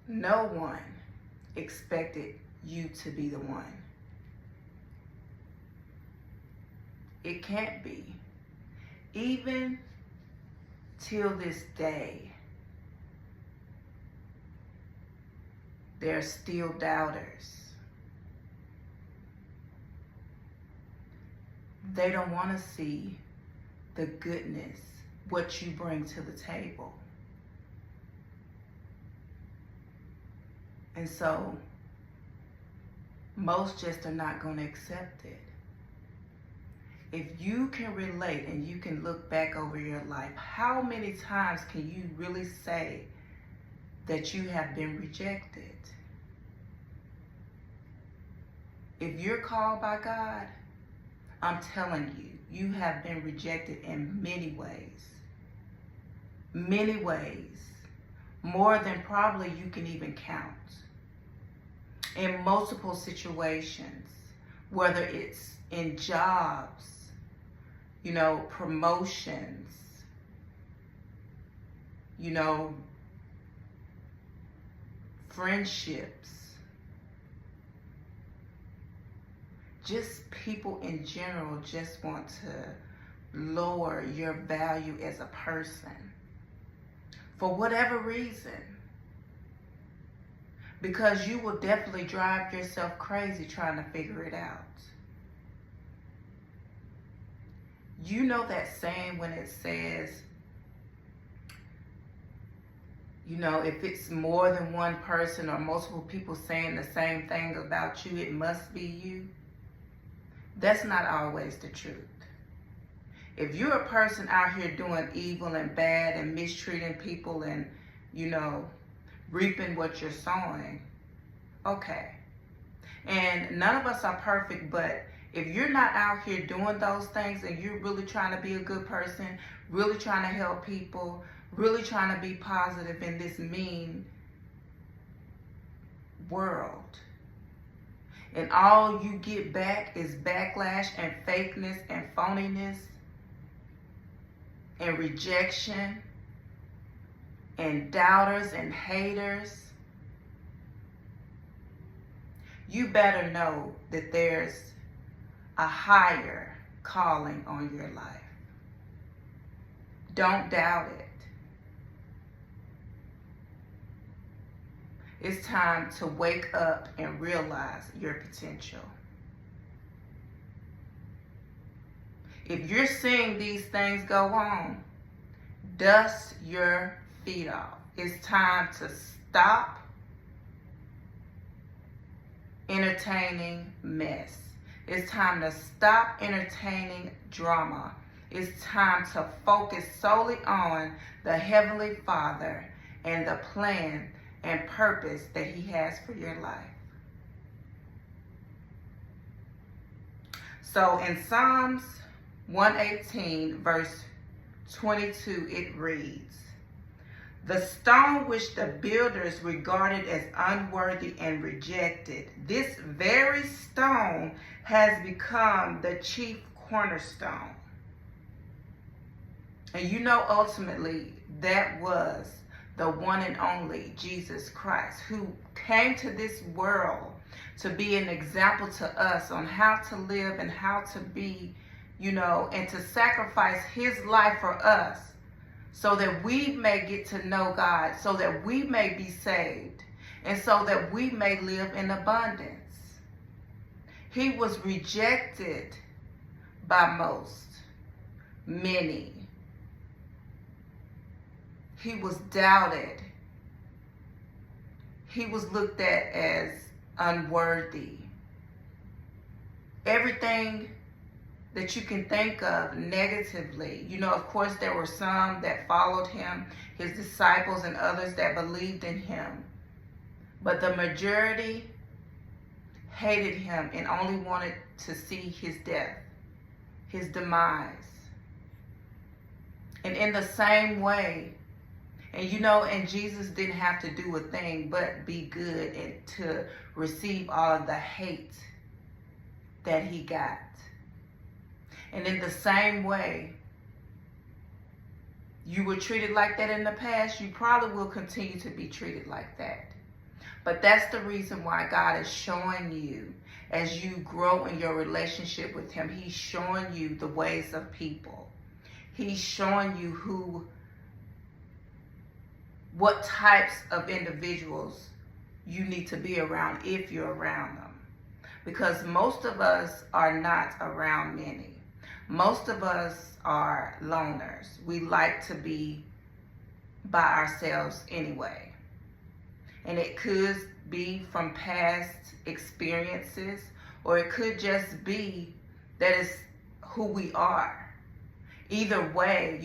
No one expected you to be the one. It can't be. Even till this day, there are still doubters. They don't want to see the goodness, what you bring to the table. And so, most just are not going to accept it. If you can relate and you can look back over your life, how many times can you really say that you have been rejected? If you're called by God, I'm telling you, you have been rejected in many ways. Many ways. More than probably you can even count. In multiple situations, whether it's in jobs, promotions, friendships, just people in general just want to lower your value as a person for whatever reason, because you will definitely drive yourself crazy trying to figure it out. You know that saying when it says, if it's more than one person or multiple people saying the same thing about you, it must be you. That's not always the truth. If you're a person out here doing evil and bad and mistreating people and, reaping what you're sowing, okay. And none of us are perfect, but if you're not out here doing those things and you're really trying to be a good person, really trying to help people, really trying to be positive in this mean world, and all you get back is backlash and fakeness and phoniness and rejection and doubters and haters, you better know that there's a higher calling on your life. Don't doubt it. It's time to wake up and realize your potential. If you're seeing these things go on, dust your feet off. It's time to stop entertaining mess. It's time to stop entertaining drama. It's time to focus solely on the Heavenly Father and the plan and purpose that He has for your life. So in Psalms 118, verse 22, it reads, "The stone which the builders regarded as unworthy and rejected, this very stone has become the chief cornerstone." And ultimately, that was the one and only Jesus Christ, who came to this world to be an example to us on how to live and how to be, and to sacrifice His life for us so that we may get to know God, so that we may be saved, and so that we may live in abundance. He was rejected by most, many. He was doubted. He was looked at as unworthy. Everything that you can think of negatively. Of course, there were some that followed Him, His disciples and others that believed in Him. But the majority hated Him and only wanted to see His death, His demise. And in the same way, and Jesus didn't have to do a thing but be good and to receive all of the hate that He got. And in the same way, you were treated like that in the past, you probably will continue to be treated like that. But that's the reason why God is showing you, as you grow in your relationship with him, he's showing you the ways of people. He's showing you what types of individuals you need to be around if you're around them. Because most of us are not around many. Most of us are loners. We like to be by ourselves anyway. And it could be from past experiences, or it could just be that it's who we are. Either way,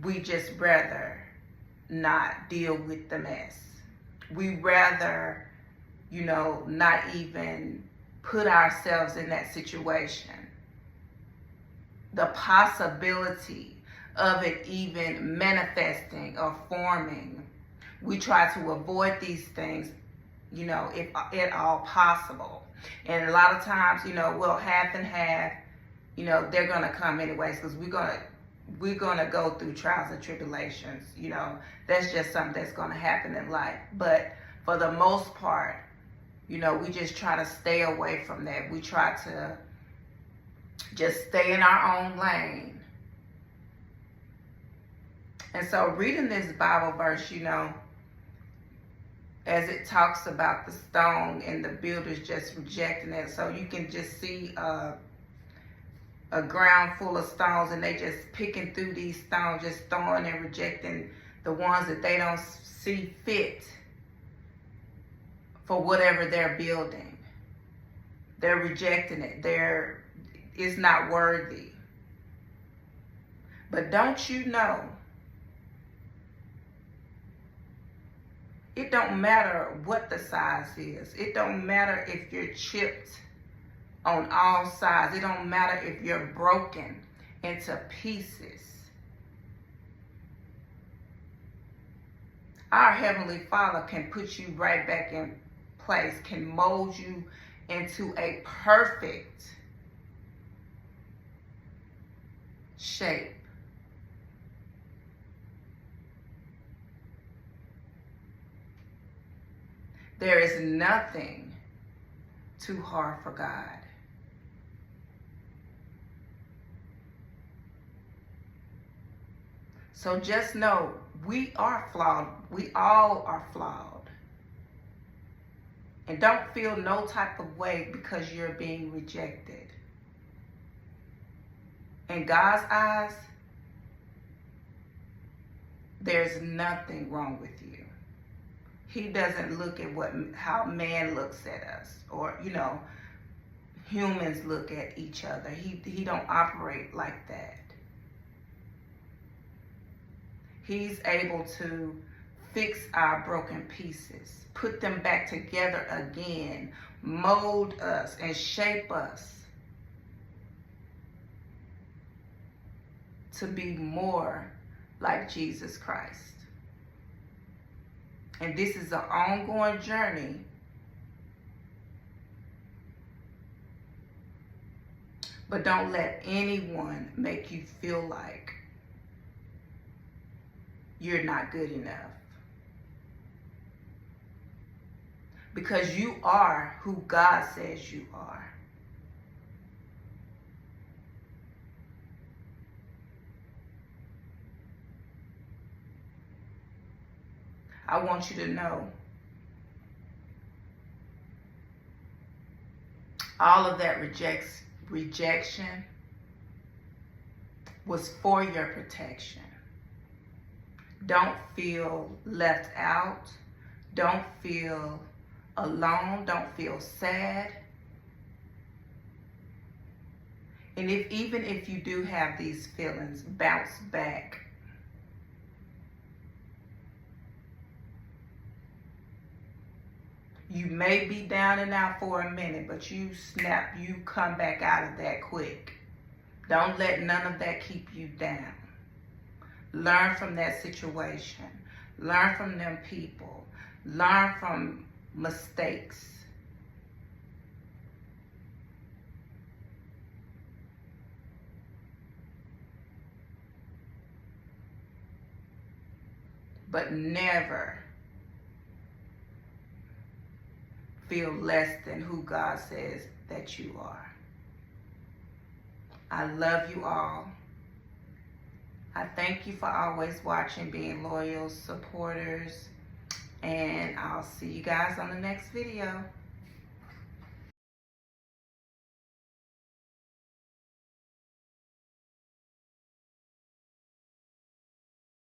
we just rather not deal with the mess. We rather, not even put ourselves in that situation. The possibility of it even manifesting or forming, we try to avoid these things, if at all possible. And a lot of times, we'll half and half, they're going to come anyways, because we're gonna go through trials and tribulations. That's just something that's going to happen in life. But for the most part, we just try to stay away from that. We try to just stay in our own lane. And so reading this Bible verse, as it talks about the stone and the builders just rejecting it, so you can just see a ground full of stones, and they just picking through these stones, just throwing and rejecting the ones that they don't see fit for whatever they're building. They're rejecting it. It's not worthy. But don't you know, it don't matter what the size is. It don't matter if you're chipped on all sides. It don't matter if you're broken into pieces. Our Heavenly Father can put you right back in place, can mold you into a perfect shape. There is nothing too hard for God. So just know, we are flawed. We all are flawed. And don't feel no type of way because you're being rejected. In God's eyes, there's nothing wrong with you. He doesn't look at how man looks at us, or humans look at each other. He don't operate like that. He's able to fix our broken pieces, put them back together again, mold us and shape us to be more like Jesus Christ. And this is an ongoing journey. But don't let anyone make you feel like you're not good enough. Because you are who God says you are. I want you to know, all of that rejection was for your protection. Don't feel left out. Don't feel alone. Don't feel sad. And even if you do have these feelings, bounce back. You may be down and out for a minute, but you come back out of that quick. Don't let none of that keep you down. Learn from that situation. Learn from them people. Learn from mistakes. But never feel less than who God says that you are. I love you all. I thank you for always watching, being loyal supporters, and I'll see you guys on the next video.